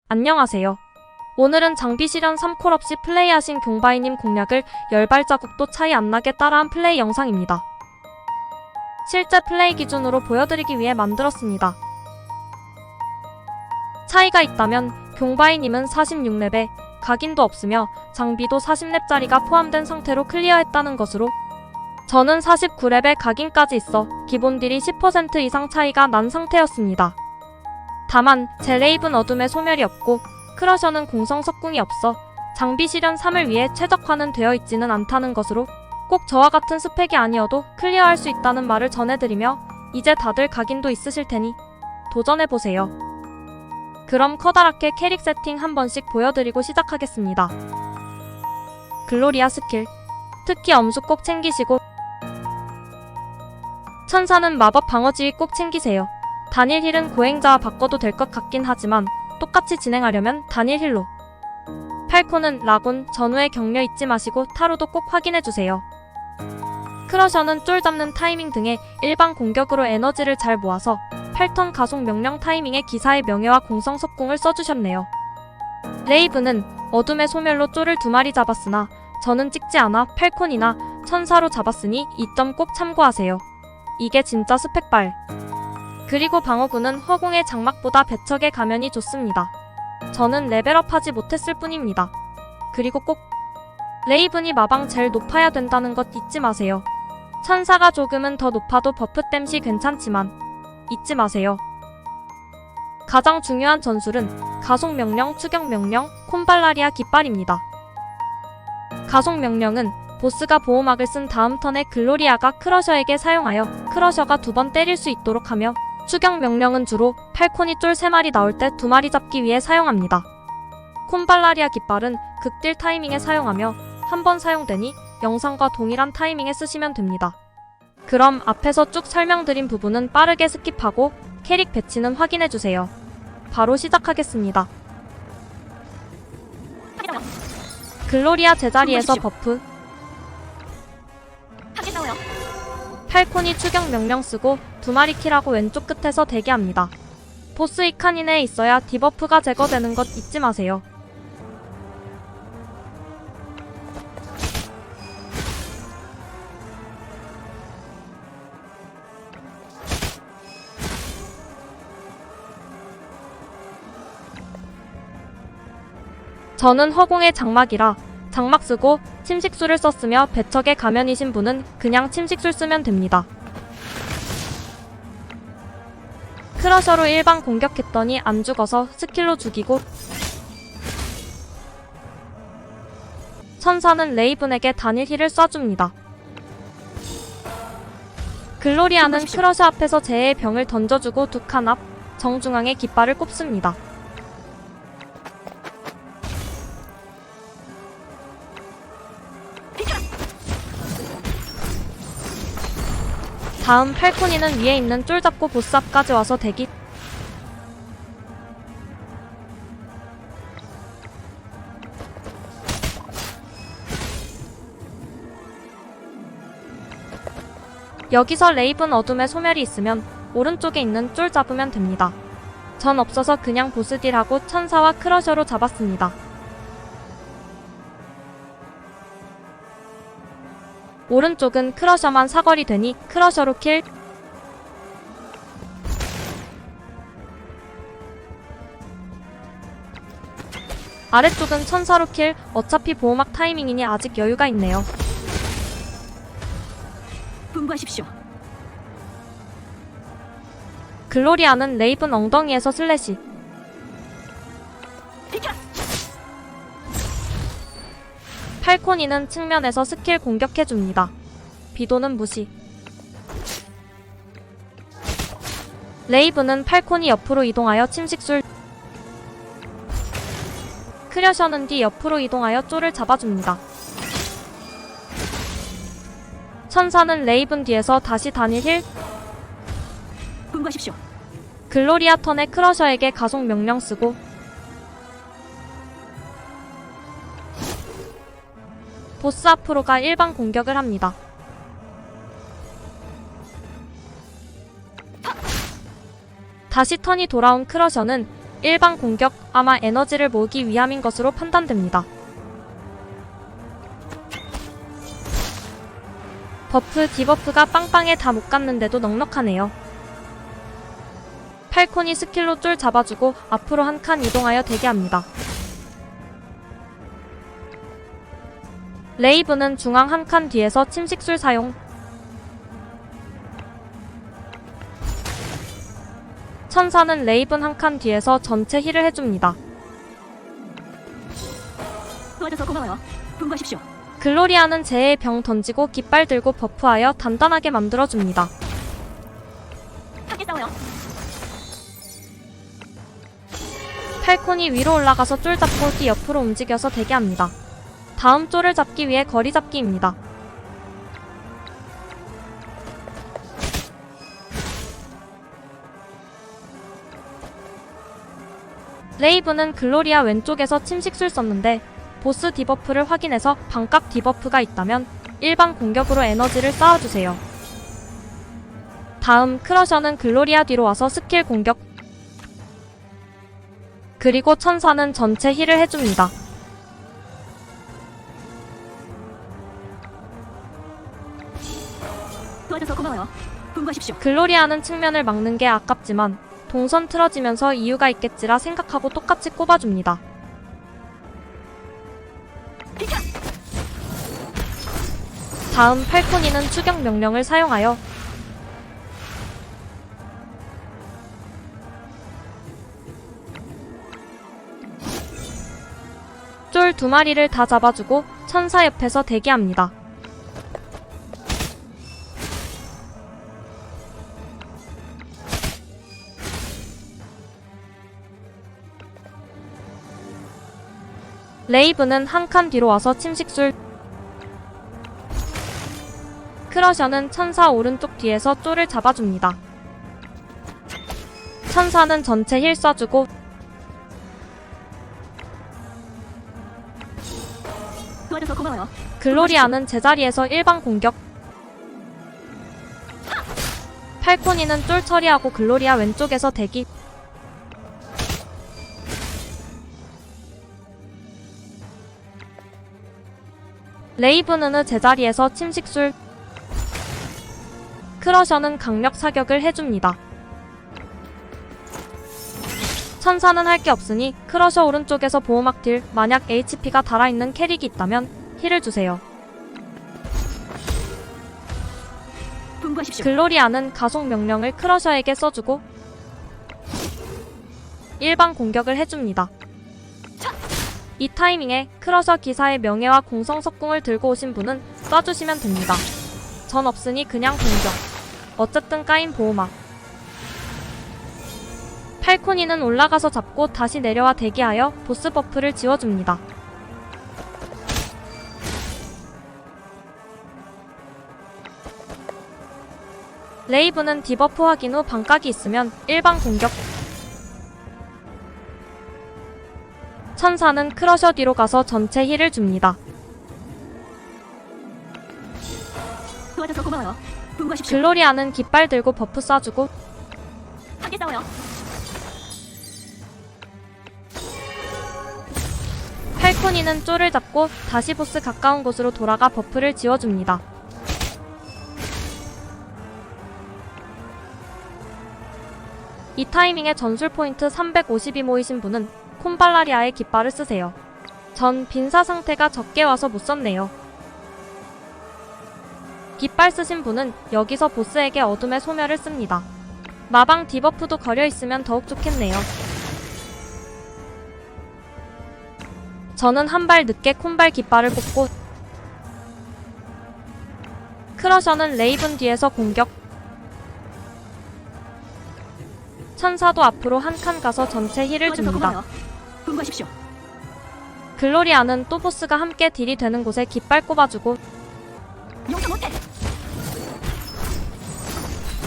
안녕하세요. 오늘은 장비 실현 3콜 없이 플레이하신 경바이님 공략을 10발자국도 차이 안 나게 따라한 플레이 영상입니다. 실제 플레이 기준으로 보여드리기 위해 만들었습니다. 차이가 있다면 경바이님은 46렙에 각인도 없으며 장비도 40렙짜리가 포함된 상태로 클리어했다는 것으로, 저는 49렙에 각인까지 있어 기본 딜이 10% 이상 차이가 난 상태였습니다. 다만 제 레이븐 어둠에 소멸이 없고 크러셔는 공성 석궁이 없어 장비 실현 3을 위해 최적화는 되어 있지는 않다는 것으로, 꼭 저와 같은 스펙이 아니어도 클리어할 수 있다는 말을 전해드리며, 이제 다들 각인도 있으실 테니 도전해보세요. 그럼 커다랗게 캐릭 세팅 한 번씩 보여드리고 시작하겠습니다. 글로리아 스킬, 특히 엄수 꼭 챙기시고, 천사는 마법 방어지휘 꼭 챙기세요. 단일 힐은 고행자와 바꿔도 될 것 같긴 하지만 똑같이 진행하려면 단일 힐로. 팔콘은 라곤, 전후에 격려 잊지 마시고 타로도 꼭 확인해주세요. 크러셔는 쫄 잡는 타이밍 등의 일반 공격으로 에너지를 잘 모아서 8턴 가속 명령 타이밍에 기사의 명예와 공성 석궁을 써주셨네요. 레이븐은 어둠의 소멸로 쫄을 2마리 잡았으나 저는 찍지 않아 팔콘이나 천사로 잡았으니 이 점 꼭 참고하세요. 이게 진짜 스펙발. 그리고 방어구는 허공의 장막보다 배척의 가면이 좋습니다. 저는 레벨업하지 못했을 뿐입니다. 그리고 꼭 레이븐이 마방 제일 높아야 된다는 것 잊지 마세요. 천사가 조금은 더 높아도 버프 땜시 괜찮지만 잊지 마세요. 가장 중요한 전술은 가속 명령, 추격 명령, 콤발라리아 깃발입니다. 가속 명령은 보스가 보호막을 쓴 다음 턴에 글로리아가 크러셔에게 사용하여 크러셔가 2번 때릴 수 있도록 하며, 추격 명령은 주로 팔콘이 쫄 3마리 나올 때 2마리 잡기 위해 사용합니다. 콤발라리아 깃발은 극딜 타이밍에 사용하며 한 번 사용되니 영상과 동일한 타이밍에 쓰시면 됩니다. 그럼 앞에서 쭉 설명드린 부분은 빠르게 스킵하고 캐릭 배치는 확인해주세요. 바로 시작하겠습니다. 글로리아 제자리에서 버프, 팔콘이 추격 명령 쓰고 2마리 킬하고 왼쪽 끝에서 대기합니다. 보스 이칸인에 있어야 디버프가 제거되는 것 잊지 마세요. 저는 허공의 장막이라 장막 쓰고 침식술을 썼으며, 배척의 가면이신 분은 그냥 침식술 쓰면 됩니다. 크러셔로 일반 공격했더니 안 죽어서 스킬로 죽이고, 천사는 레이븐에게 단일 힐을 쏴줍니다. 글로리아는 크러셔 앞에서 제의 병을 던져주고 2칸 앞 정중앙에 깃발을 꼽습니다. 다음 팔코니는 위에 있는 쫄 잡고 보스 앞까지 와서 대기. 여기서 레이븐 어둠의 소멸이 있으면 오른쪽에 있는 쫄 잡으면 됩니다. 전 없어서 그냥 보스 딜하고 천사와 크러셔로 잡았습니다. 오른쪽은 크러셔만 사거리 되니 크러셔로 킬. 아래쪽은 천사로 킬. 어차피 보호막 타이밍이니 아직 여유가 있네요. 분부하십시오. 글로리아는 레이븐 엉덩이에서 슬래시. 팔코니는 측면에서 스킬 공격해줍니다. 비도는 무시. 레이븐은 팔코니 옆으로 이동하여 침식술. 크러셔는 뒤 옆으로 이동하여 쫄을 잡아줍니다. 천사는 레이븐 뒤에서 다시 단일 힐. 분부하십시오. 글로리아 턴에 크러셔에게 가속 명령 쓰고, 보스 앞으로가 일반 공격을 합니다. 다시 턴이 돌아온 크러셔는 일반 공격, 아마 에너지를 모으기 위함인 것으로 판단됩니다. 버프, 디버프가 빵빵에 다 못 갔는데도 넉넉하네요. 팔콘이 스킬로 쫄 잡아주고 앞으로 한 칸 이동하여 대기합니다. 레이브는 중앙 한 칸 뒤에서 침식술 사용. 천사는 레이븐 한 칸 뒤에서 전체 힐을 해줍니다. 도와줘서 고마워요. 분부하십시오. 글로리아는 재의 병 던지고 깃발 들고 버프하여 단단하게 만들어줍니다. 함께 싸워요. 팔콘이 위로 올라가서 쫄 잡고 뒤 옆으로 움직여서 대기합니다. 다음 쫄을 잡기 위해 거리 잡기입니다. 레이브는 글로리아 왼쪽에서 침식술 썼는데 보스 디버프를 확인해서 반각 디버프가 있다면 일반 공격으로 에너지를 쌓아주세요. 다음 크러셔는 글로리아 뒤로 와서 스킬 공격, 그리고 천사는 전체 힐을 해줍니다. 도와줘서 고마워요. 분부하십시오. 글로리아는 측면을 막는 게 아깝지만 동선 틀어지면서 이유가 있겠지라 생각하고 똑같이 꼽아줍니다. 다음 팔코니는 추격 명령을 사용하여 쫄 2마리를 다 잡아주고 천사 옆에서 대기합니다. 레이브는 한 칸 뒤로 와서 침식술, 크러셔는 천사 오른쪽 뒤에서 쫄을 잡아줍니다. 천사는 전체 힐 쏴주고 도와줘서 고마워요. 글로리아는 제자리에서 일반 공격, 팔코니는 쫄 처리하고 글로리아 왼쪽에서 대기, 레이브는 제자리에서 침식술, 크러셔는 강력 사격을 해줍니다. 천사는 할 게 없으니 크러셔 오른쪽에서 보호막 딜, 만약 HP가 달아있는 캐릭이 있다면 힐을 주세요. 분부하십시오. 글로리아는 가속 명령을 크러셔에게 써주고 일반 공격을 해줍니다. 이 타이밍에 크러셔 기사의 명예와 공성 석궁을 들고 오신 분은 쏴주시면 됩니다. 전 없으니 그냥 공격. 어쨌든 까인 보호막. 팔코니는 올라가서 잡고 다시 내려와 대기하여 보스 버프를 지워줍니다. 레이브는 디버프 확인 후 반각이 있으면 일반 공격, 천사는 크러셔 뒤로 가서 전체 힐을 줍니다. 도와줘서 고마워요. 분부하십시오. 글로리아는 깃발 들고 버프 쏴주고 함께 싸워요. 팔코니는 쫄을 잡고 다시 보스 가까운 곳으로 돌아가 버프를 지워줍니다. 이 타이밍에 전술 포인트 350이 모이신 분은 콤발라리아의 깃발을 쓰세요. 전 빈사 상태가 적게 와서 못 썼네요. 깃발 쓰신 분은 여기서 보스에게 어둠의 소멸을 씁니다. 마방 디버프도 걸려있으면 더욱 좋겠네요. 저는 한 발 늦게 콤발 깃발을 뽑고 크러셔는 레이븐 뒤에서 공격, 천사도 앞으로 한 칸 가서 전체 힐을 도와줘서 줍니다. 고마워요. 분부하십시오. 글로리아는 또 보스가 함께 딜이 되는 곳에 깃발 꼽아주고 용서 못해.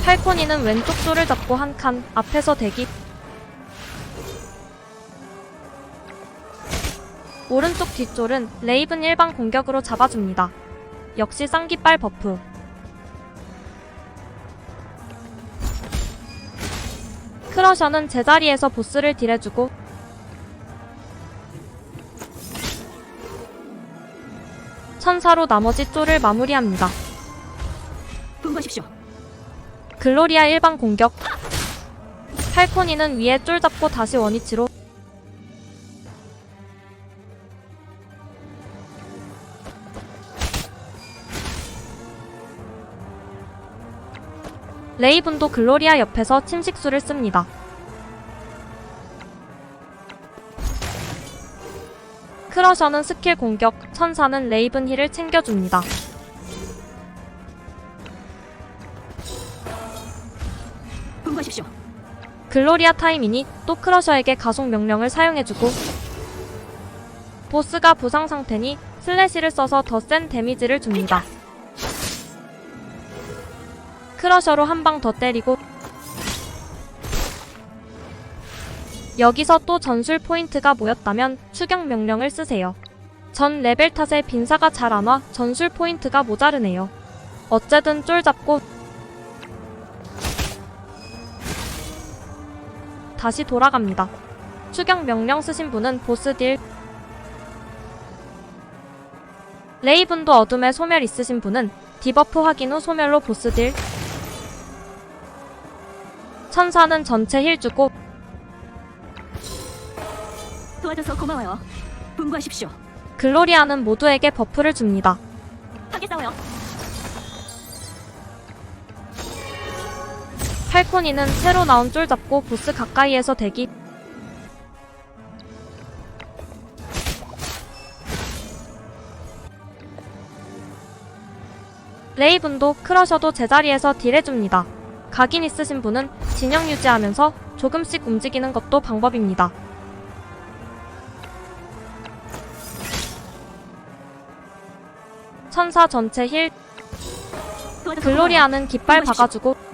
팔코니는 왼쪽 쫄을 잡고 한 칸 앞에서 대기, 오른쪽 뒷쫄은 레이븐 일반 공격으로 잡아줍니다. 역시 쌍깃발 버프. 크러셔는 제자리에서 보스를 딜해주고 천사로 나머지 쫄을 마무리합니다. 분부하십시오. 글로리아 일반 공격. 팔코니는 위에 쫄 잡고 다시 원위치로 레이븐도 글로리아 옆에서 침식수를 씁니다. 크러셔는 스킬 공격, 천사는 레이븐 힐을 챙겨줍니다. 분부하십시오. 글로리아 타이밍이 또 크러셔에게 가속 명령을 사용해주고 보스가 부상 상태니 슬래시를 써서 더 센 데미지를 줍니다. 크러셔로 한 방 더 때리고 여기서 또 전술 포인트가 모였다면 추격 명령을 쓰세요. 전 레벨 탓에 빈사가 잘 안 와 전술 포인트가 모자르네요. 어쨌든 쫄 잡고 다시 돌아갑니다. 추격 명령 쓰신 분은 보스 딜, 레이븐도 어둠의 소멸 있으신 분은 디버프 확인 후 소멸로 보스 딜, 천사는 전체 힐 주고 도와줘서 고마워요. 분부하십시오. 글로리아는 모두에게 버프를 줍니다. 함께 싸워요. 팔코니는 새로 나온 쫄 잡고 보스 가까이에서 대기. 레이븐도 크러셔도 제자리에서 딜해줍니다. 각인 있으신 분은 진영 유지하면서 조금씩 움직이는 것도 방법입니다. 천사 전체 힐, 도와줘서 글로리아는 깃발 박아주고 고마워요.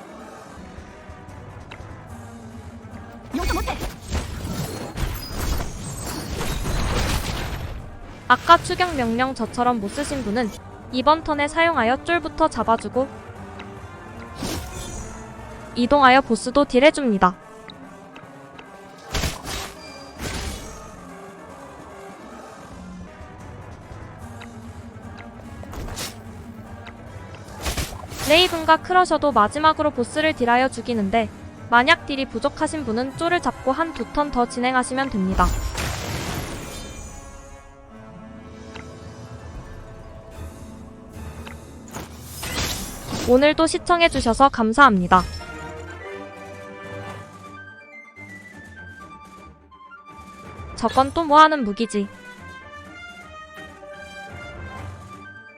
용서 못해. 아까 추격 명령 저처럼 못 쓰신 분은 이번 턴에 사용하여 쫄부터 잡아주고 이동하여 보스도 딜해줍니다. 레이븐과 크러셔도 마지막으로 보스를 딜하여 죽이는데 만약 딜이 부족하신 분은 쫄을 잡고 한 두 턴 더 진행하시면 됩니다. 오늘도 시청해주셔서 감사합니다. 저건 또 뭐하는 무기지?